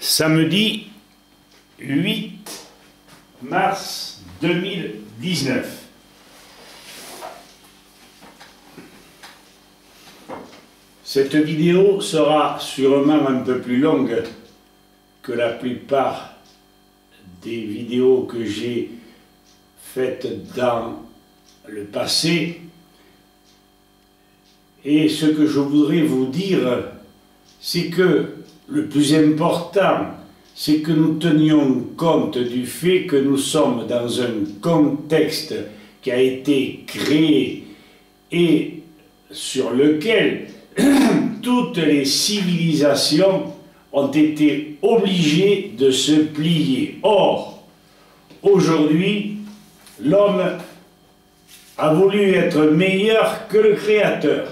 Samedi 8 mars 2019. Cette vidéo sera sûrement un peu plus longue que la plupart des vidéos que j'ai faites dans le passé. Et ce que je voudrais vous dire, c'est que le plus important, c'est que nous tenions compte du fait que nous sommes dans un contexte qui a été créé et sur lequel toutes les civilisations ont été obligées de se plier. Or, aujourd'hui, l'homme a voulu être meilleur que le Créateur.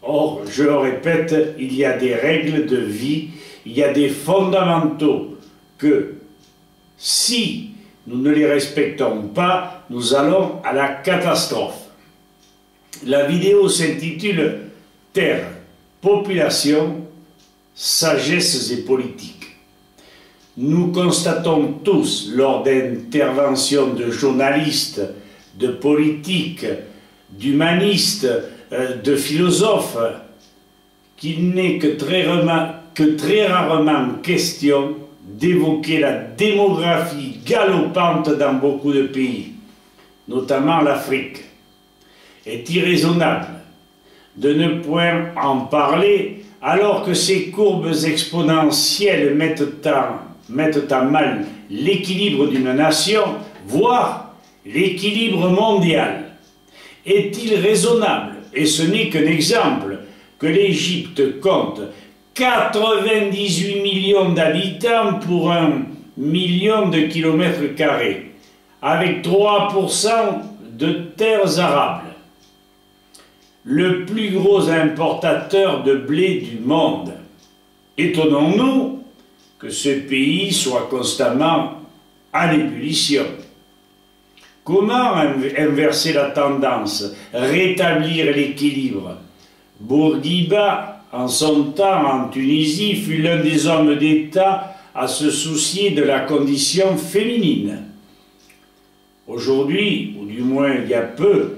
Or, je le répète, il y a des règles de vie, il y a des fondamentaux que, si nous ne les respectons pas, nous allons à la catastrophe. La vidéo s'intitule « Terre, population, sagesse et politique ». Nous constatons tous, lors d'interventions de journalistes, de politiques, d'humanistes, de philosophes, qu'il n'est que très rarement question d'évoquer la démographie galopante dans beaucoup de pays, notamment l'Afrique. Est irraisonnable de ne point en parler alors que ces courbes exponentielles mettent à mal l'équilibre d'une nation, voire l'équilibre mondial. Est-il raisonnable, et ce n'est qu'un exemple, que l'Égypte compte 98 millions d'habitants pour 1 million de kilomètres carrés, avec 3% de terres arables, le plus gros importateur de blé du monde? Étonnons-nous que ce pays soit constamment à l'ébullition. Comment inverser la tendance, rétablir l'équilibre? Bourguiba, en son temps en Tunisie, fut l'un des hommes d'État à se soucier de la condition féminine. Aujourd'hui, ou du moins il y a peu,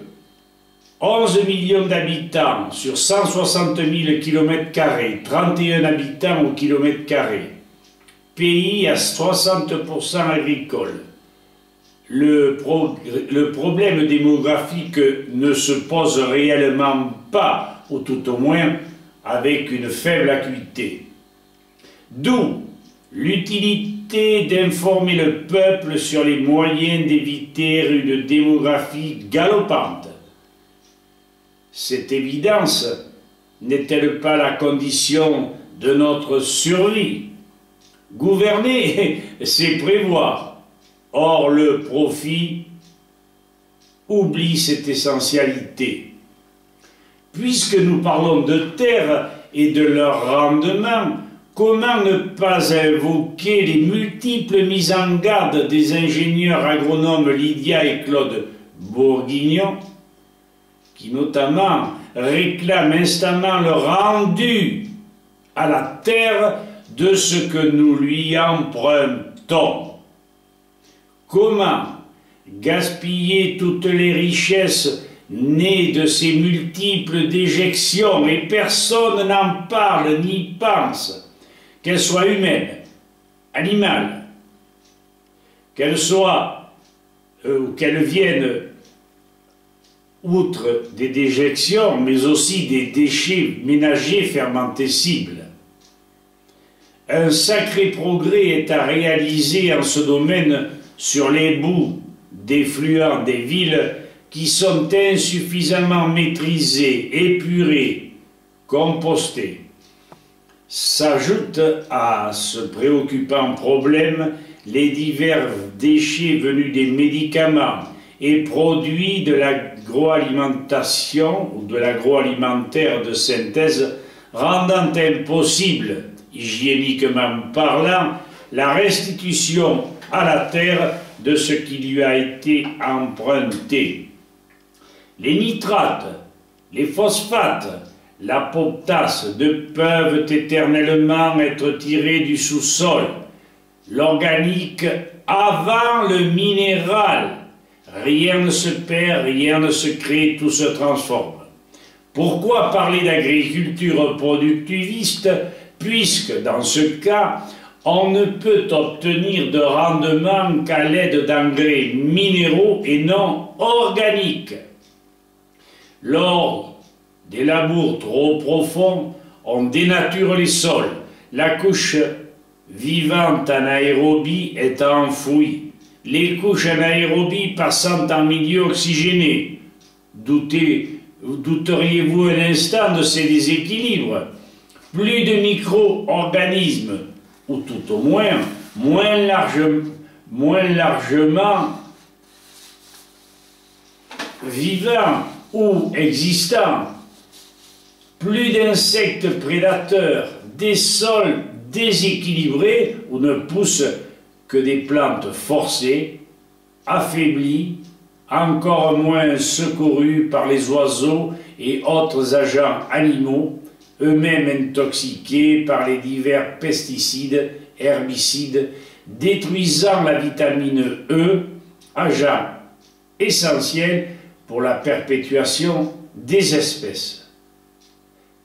11 millions d'habitants sur 160 000 km², 31 habitants au kilomètre carré, pays à 60% agricole. Le problème démographique ne se pose réellement pas, ou tout au moins avec une faible acuité. D'où l'utilité d'informer le peuple sur les moyens d'éviter une démographie galopante. Cette évidence n'est-elle pas la condition de notre survie? Gouverner, c'est prévoir. Or, le profit oublie cette essentialité. Puisque nous parlons de terre et de leur rendement, comment ne pas invoquer les multiples mises en garde des ingénieurs agronomes Lydia et Claude Bourguignon, qui notamment réclament instamment le rendu à la terre de ce que nous lui empruntons? Comment gaspiller toutes les richesses nées de ces multiples déjections, et personne n'en parle ni pense, qu'elles soient humaines, animales, qu'elles viennent outre des déjections, mais aussi des déchets ménagers fermentescibles. Un sacré progrès est à réaliser en ce domaine sur les boues d'effluents des villes qui sont insuffisamment maîtrisés, épurés, compostés. S'ajoutent à ce préoccupant problème les divers déchets venus des médicaments et produits de l'agroalimentation ou de l'agroalimentaire de synthèse, rendant impossible, hygiéniquement parlant, la restitution à la terre de ce qui lui a été emprunté. Les nitrates, les phosphates, la potasse ne peuvent éternellement être tirés du sous-sol l'organique avant le minéral. Rien ne se perd, rien ne se crée, tout se transforme. Pourquoi parler d'agriculture productiviste, puisque dans ce cas, on ne peut obtenir de rendement qu'à l'aide d'engrais minéraux et non organiques. Lors des labours trop profonds, on dénature les sols. La couche vivante en aérobie est enfouie. Les couches en aérobie passant en milieu oxygéné. Douteriez-vous un instant de ces déséquilibres? Plus de micro-organismes, ou tout au moins, moins largement vivants ou existants, plus d'insectes prédateurs, des sols déséquilibrés où ne poussent que des plantes forcées, affaiblies, encore moins secourues par les oiseaux et autres agents animaux, eux-mêmes intoxiqués par les divers pesticides, herbicides, détruisant la vitamine E, agent essentiel pour la perpétuation des espèces.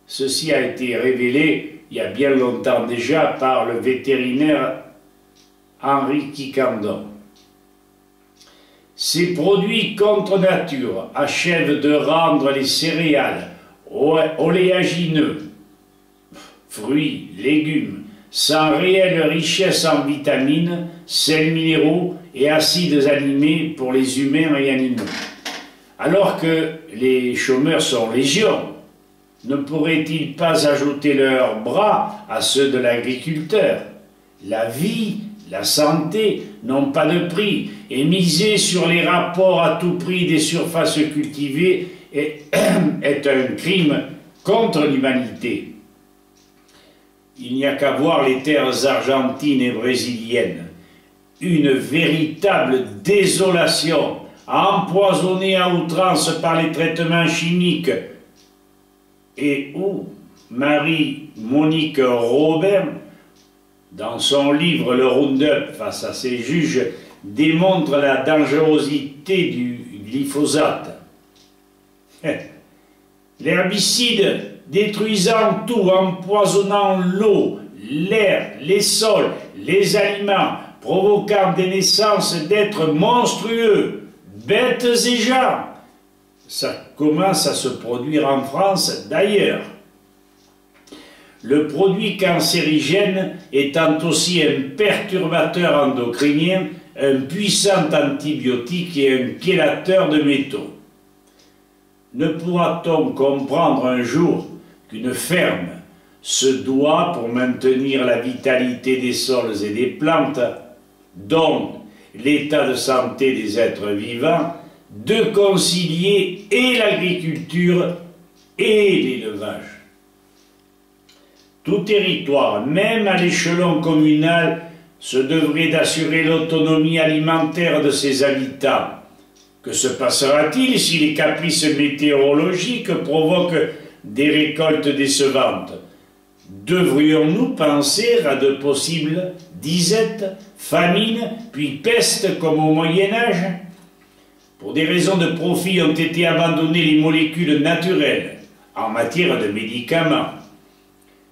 Ceci a été révélé il y a bien longtemps déjà par le vétérinaire Henri Quiquendone. Ces produits contre nature achèvent de rendre les céréales, oléagineux, fruits, légumes, sans réelle richesse en vitamines, sels minéraux et acides aminés pour les humains et animaux. Alors que les chômeurs sont légion, ne pourraient-ils pas ajouter leurs bras à ceux de l'agriculteur? La vie, la santé n'ont pas de prix, et miser sur les rapports à tout prix des surfaces cultivées est un crime contre l'humanité. Il n'y a qu'à voir les terres argentines et brésiliennes. Une véritable désolation, empoisonnée à outrance par les traitements chimiques, et où Marie-Monique Robert, dans son livre Le Roundup face à ses juges, démontre la dangerosité du glyphosate. L'herbicide détruisant tout, empoisonnant l'eau, l'air, les sols, les aliments, provoquant des naissances d'êtres monstrueux, bêtes et gens. Ça commence à se produire en France d'ailleurs. Le produit cancérigène étant aussi un perturbateur endocrinien, un puissant antibiotique et un chélateur de métaux. Ne pourra-t-on comprendre un jour qu'une ferme se doit, pour maintenir la vitalité des sols et des plantes, dont l'état de santé des êtres vivants, de concilier et l'agriculture et l'élevage? Tout territoire, même à l'échelon communal, se devrait d'assurer l'autonomie alimentaire de ses habitants. Que se passera-t-il si les caprices météorologiques provoquent des récoltes décevantes? Devrions-nous penser à de possibles disettes, famines, puis pestes comme au Moyen-Âge? Pour des raisons de profit ont été abandonnées les molécules naturelles en matière de médicaments.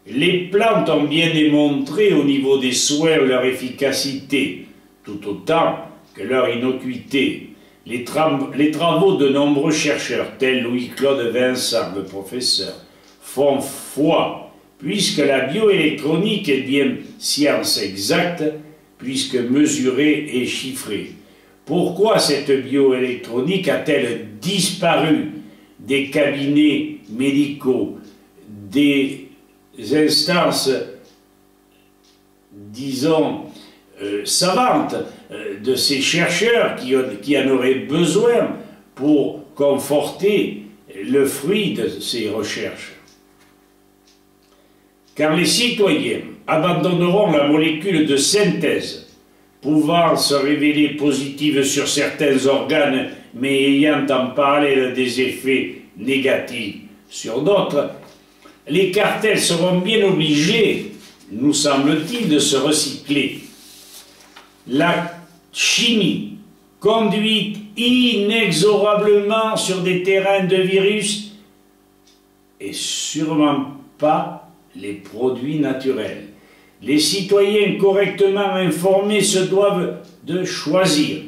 Les plantes ont bien démontré au niveau des soins leur efficacité, tout autant que leur innocuité. Les travaux de nombreux chercheurs, tels Louis-Claude Vincent, le professeur, font foi, puisque la bioélectronique est bien science exacte, puisque mesurée et chiffrée. Pourquoi cette bioélectronique a-t-elle disparu des cabinets médicaux, des instances, disons, savantes, de ces chercheurs qui en auraient besoin pour conforter le fruit de ces recherches? Car les citoyens abandonneront la molécule de synthèse, pouvant se révéler positive sur certains organes, mais ayant en parallèle des effets négatifs sur d'autres. Les cartels seront bien obligés, nous semble-t-il, de se recycler. la chimie, conduite inexorablement sur des terrains de virus, et sûrement pas les produits naturels. Les citoyens correctement informés se doivent de choisir.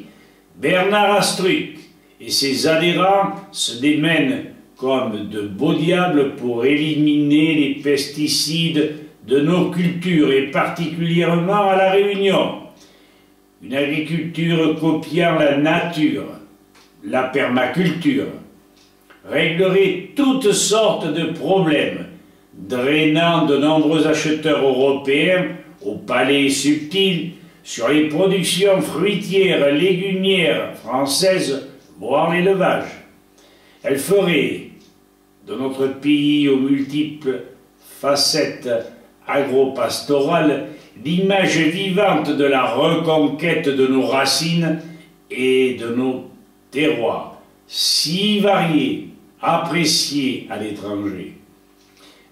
Bernard Astruc et ses adhérents se démènent comme de beaux diables pour éliminer les pesticides de nos cultures et particulièrement à La Réunion. Une agriculture copiant la nature, la permaculture, réglerait toutes sortes de problèmes, drainant de nombreux acheteurs européens au palais subtil sur les productions fruitières, légumières françaises, voire l'élevage. Elle ferait de notre pays aux multiples facettes agro-pastorales l'image vivante de la reconquête de nos racines et de nos terroirs, si variés, appréciés à l'étranger.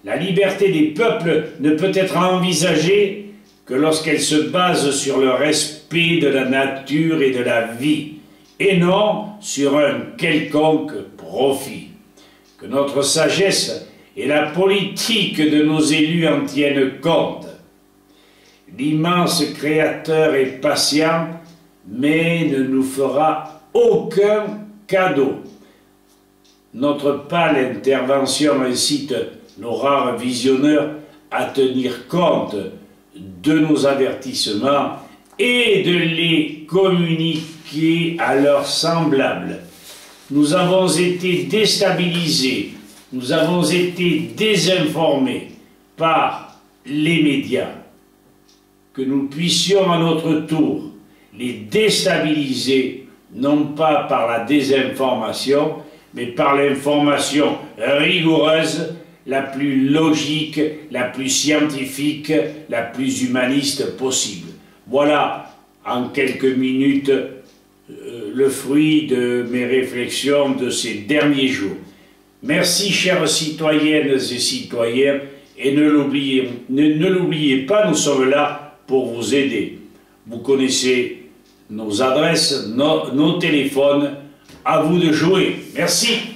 La liberté des peuples ne peut être envisagée que lorsqu'elle se base sur le respect de la nature et de la vie, et non sur un quelconque profit. Que notre sagesse et la politique de nos élus en tiennent compte. L'immense Créateur est patient, mais ne nous fera aucun cadeau. Notre pâle intervention incite nos rares visionneurs à tenir compte de nos avertissements et de les communiquer à leurs semblables. Nous avons été déstabilisés, nous avons été désinformés par les médias. Que nous puissions à notre tour les déstabiliser, non pas par la désinformation, mais par l'information rigoureuse, la plus logique, la plus scientifique, la plus humaniste possible. Voilà, en quelques minutes, le fruit de mes réflexions de ces derniers jours. Merci, chères citoyennes et citoyens, et ne l'oubliez pas, nous sommes là pour vous aider. Vous connaissez nos adresses, nos téléphones, à vous de jouer. Merci.